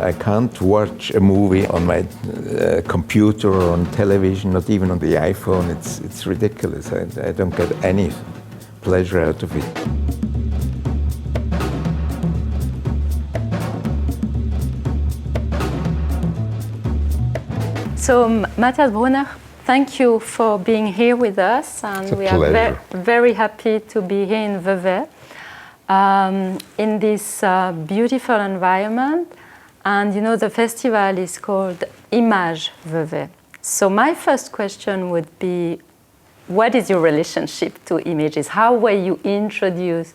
I can't watch a movie on my computer or on television, not even on the iPhone. It's ridiculous. I don't get any pleasure out of it. So, Matthias Brunner, thank you for being here with us, and we are very happy to be here in Vevey, in this beautiful environment. And you know, the festival is called Images Vevey. So my first question would be, what is your relationship to images? How were you introduced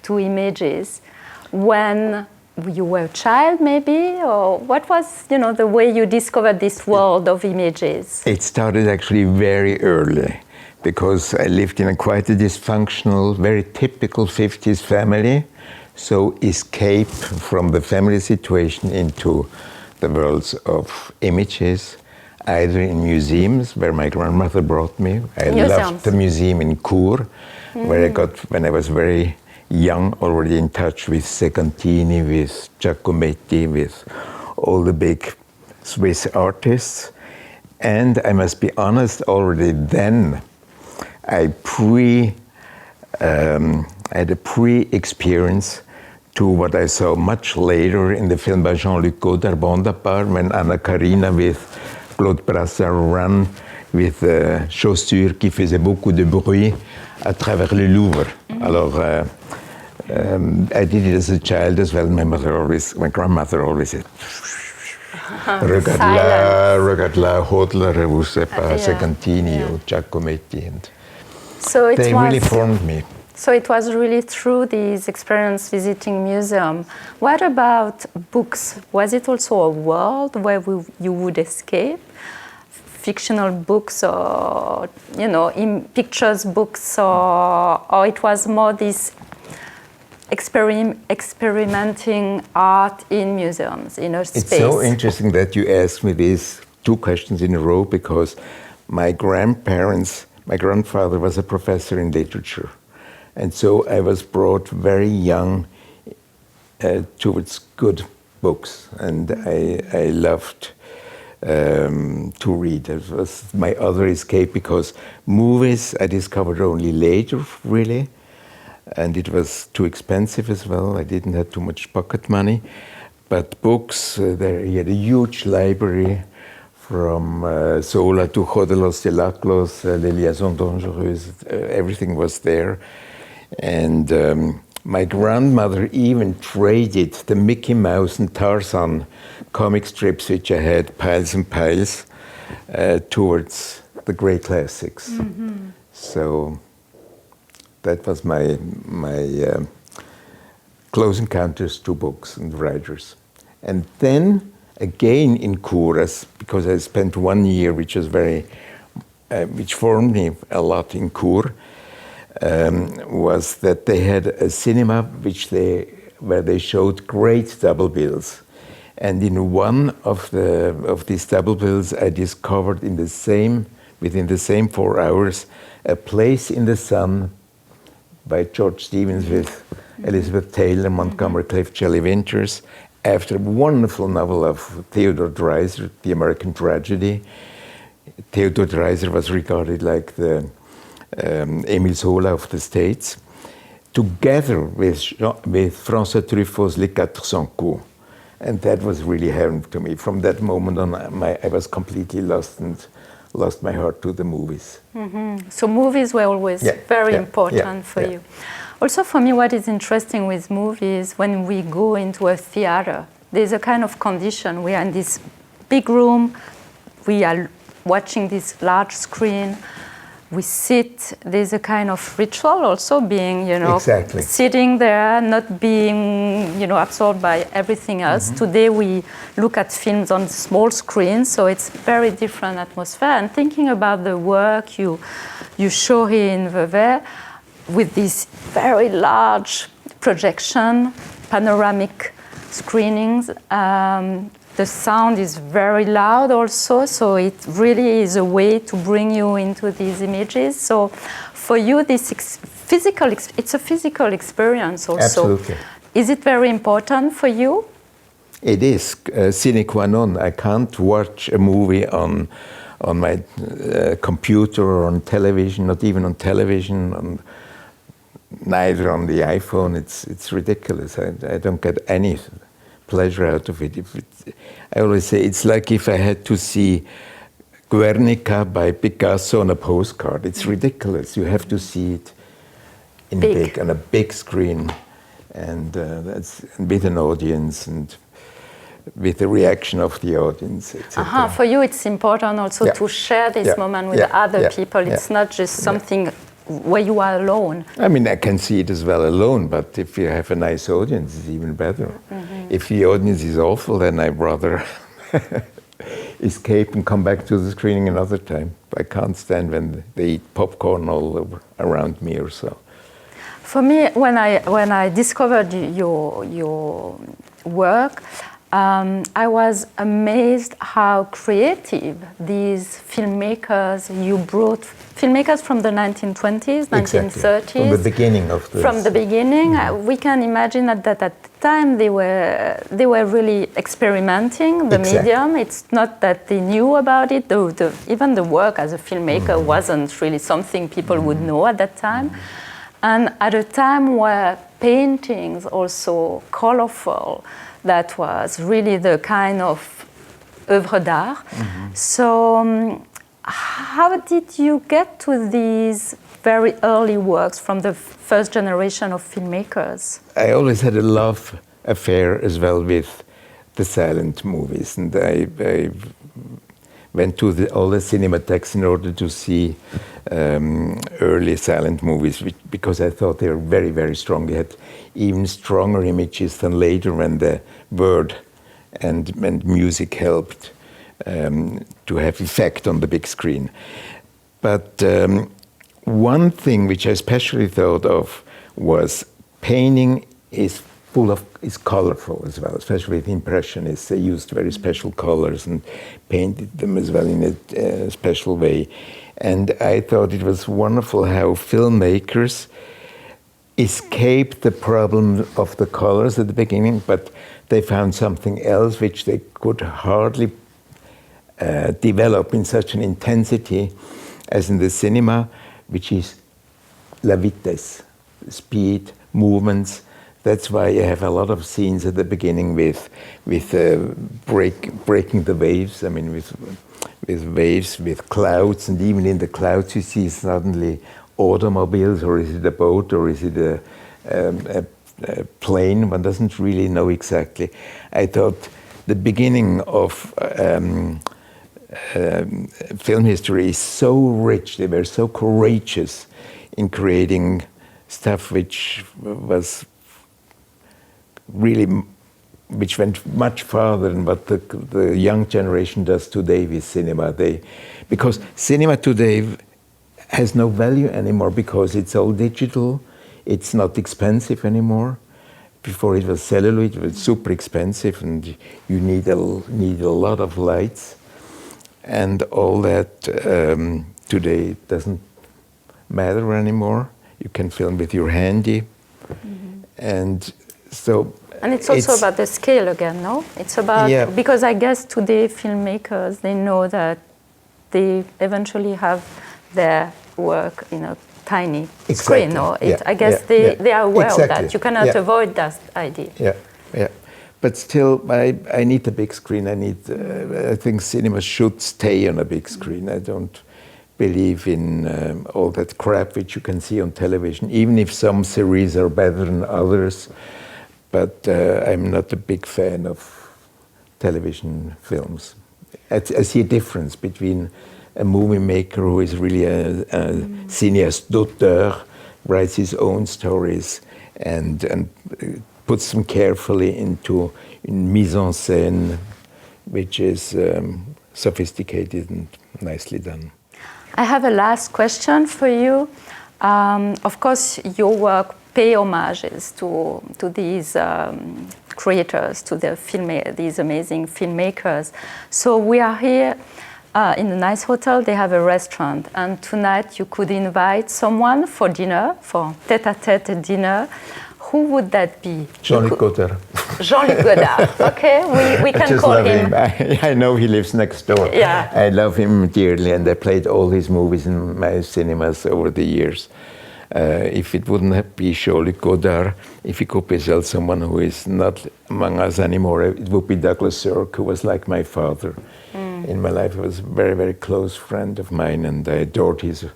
to images when you were a child, maybe? Or what was, you know, the way you discovered this world of images? It started actually very early, because I lived in quite a dysfunctional, very typical 50s family. So escape from the family situation into the worlds of images, either in museums, where my grandmother brought me. I loved the museum in Chur, where I got, when I was very young, already in touch with Segantini, with Giacometti, with all the big Swiss artists. And I must be honest, already then, I had a pre-experience to what I saw much later in the film by Jean-Luc Godard, Bonaparte, when Anna Karina with Claude Brassard ran with chaussures qui faisaient beaucoup de bruit à travers le Louvre. Alors, I did it as a child as well. My grandmother always said, regarde là, Hodler, ou c'est pas Segantini or Giacometti. And so they really formed me. So it was really through this experience visiting museum. What about books? Was it also a world where you would escape? Fictional books, or, you know, in pictures books, or it was more this experimenting art in museums, in a space? It's so interesting that you asked me these two questions in a row, because my grandfather was a professor in literature. And so I was brought very young towards good books, and I loved to read. It was my other escape, because movies I discovered only later, really, and it was too expensive as well. I didn't have too much pocket money. But books, there he had a huge library, from Zola to Jodelos de Laclos, Les Liaisons Dangereuses, everything was there. And my grandmother even traded the Mickey Mouse and Tarzan comic strips, which I had piles and piles, towards the great classics. So that was my close encounters to books and writers. And then again in Chur, because I spent 1 year, which was which formed me a lot in Chur, was that they had a cinema where they showed great double bills. And in one of these double bills, I discovered within the same 4 hours, A Place in the Sun by George Stevens with Elizabeth Taylor, Montgomery Clift, Shelley Winters, after a wonderful novel of Theodore Dreiser, The American Tragedy. Theodore Dreiser was regarded like the Émile Zola of the States, together with François Truffaut's Les 400 coups. And that was really heaven to me. From that moment on, I was completely lost and lost my heart to the movies. So movies were always very important for you. Also for me, what is interesting with movies, when we go into a theater, there's a kind of condition. We are in this big room, we are watching this large screen, we sit, there's a kind of ritual also, being, you know, sitting there, not being, you know, absorbed by everything else. Today we look at films on small screens, so it's very different atmosphere. And thinking about the work you show here in Vevey, with this very large projection, panoramic screenings, the sound is very loud also, so it really is a way to bring you into these images. So for you, this it's a physical experience also. Absolutely. Is it very important for you? It is sine qua non. I can't watch a movie on my computer or on television, not even on television, neither on the iPhone. It's ridiculous. I don't get any pleasure out of it. I always say it's like if I had to see Guernica by Picasso on a postcard. It's ridiculous. You have to see it in big on a big screen, and that's with an audience and with the reaction of the audience. For you, it's important also to share this moment with other people. It's not just something where you are alone. I mean, I can see it as well alone, but if you have a nice audience, it's even better. If the audience is awful, then I'd rather escape and come back to the screening another time. I can't stand when they eat popcorn all over around me or so. For me, when I discovered your work, I was amazed how creative these filmmakers you brought. Filmmakers from the 1920s, 1930s. From the beginning of this. From the beginning, we can imagine that at the time they were really experimenting the medium. It's not that they knew about it. Even the work as a filmmaker wasn't really something people would know at that time. And at a time where paintings also colorful, that was really the kind of œuvre d'art. So how did you get to these very early works from the first generation of filmmakers? I always had a love affair as well with the silent movies, and I went to all the cinematheques in order to see early silent movies, because I thought they were very, very strong. They had even stronger images than later when the word and music helped to have effect on the big screen. But one thing which I especially thought of was painting is colorful as well, especially with Impressionists. They used very special colors and painted them as well in a special way. And I thought it was wonderful how filmmakers escaped the problem of the colors at the beginning, but they found something else which they could hardly develop in such an intensity as in the cinema, which is la vitesse, speed, movements. That's why you have a lot of scenes at the beginning with breaking the waves. I mean, with waves, with clouds, and even in the clouds you see suddenly automobiles, or is it a boat, or is it a plane? One doesn't really know exactly. I thought the beginning of film history is so rich. They were so courageous in creating stuff which was really, which went much farther than what the young generation does today with cinema. Because cinema today has no value anymore, because it's all digital. It's not expensive anymore. Before it was celluloid, it was super expensive, and you need a lot of lights, and all that. Today it doesn't matter anymore. You can film with your handy, and so. And it's also about the scale again, no? It's about, because I guess today filmmakers, they know that they eventually have their work in a tiny screen, no? I guess they are aware of that. You cannot avoid that idea. But still, I need a big screen. I think cinema should stay on a big screen. I don't believe in all that crap which you can see on television, even if some series are better than others. But I'm not a big fan of television films. I see a difference between a movie maker who is really a cinéaste d'auteur, writes his own stories and puts them carefully into mise en scène, which is sophisticated and nicely done. I have a last question for you. Of course, your work pay homages to these creators, to these amazing filmmakers. So we are here in a nice hotel. They have a restaurant, and tonight you could invite someone for dinner, for tête-à-tête dinner, who would that be? Jean-Luc Godard. Jean-Luc Godard. Okay, we can just call love him. I know he lives next door. Yeah. I love him dearly, and I played all his movies in my cinemas over the years. If it wouldn't be Jean-Luc Godard, if it could be someone who is not among us anymore, it would be Douglas Sirk, who was like my father. In my life, he was a very, very close friend of mine, and I adored his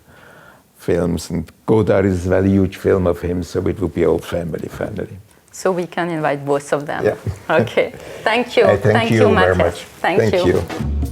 films. And Godard is a very huge film of him, so it would be all family. So we can invite both of them. Yeah. Okay. Thank you. Thank you very Matthias. much. Thank you.